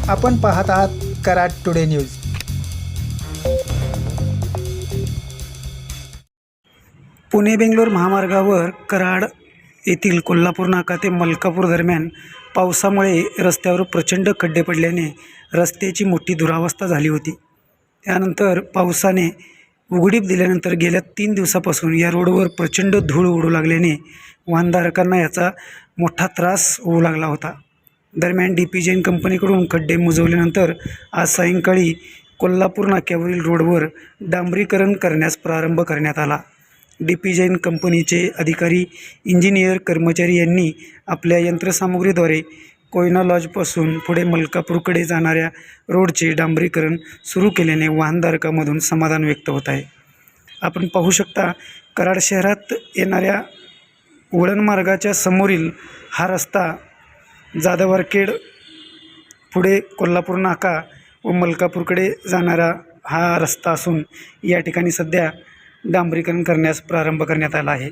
आपण पाहत आहात कराड टुडे न्यूज। पुणे बेंगलोर महामार्गावर कराड येथील कोल्हापूर नाका ते मलकापूर दरम्यान पावसामुळे रस्त्यावर प्रचंड खड्डे पडल्याने रस्त्याची मोठी दुरावस्था झाली होती। त्यानंतर पावसाने उघडीप दिल्यानंतर गेल्या 3 दिवसापासून या रोडवर प्रचंड धूळ उडू लागल्याने वाहनधारकांना याचा मोठा त्रास होऊ लागला होता। दरम्यान DP जैन कंपनीकडून खड्डे मुजवल्यानंतर आज सायंकाळी कोल्हापूर नाक्यावरील रोडवर डांबरीकरण करण्यास प्रारंभ करण्यात आला। DP जैन कंपनीचे अधिकारी, इंजिनियर, कर्मचारी यांनी आपल्या यंत्रसामुग्रीद्वारे कोयना लॉजपासून पुढे मलकापूरकडे जाणाऱ्या रोडचे डांबरीकरण सुरू केल्याने वाहनधारकांमधून समाधान व्यक्त होत आहे। आपण पाहू शकता, कराड शहरात येणाऱ्या वळण मार्गाच्या समोरील हा रस्ता जाधव आर्केड, पुढे कोल्हापूर नाका व मलकापूरकडे जाणारा हा रस्ता असून या ठिकाणी सध्या डांबरीकरण करण्यास प्रारंभ करण्यात आला आहे।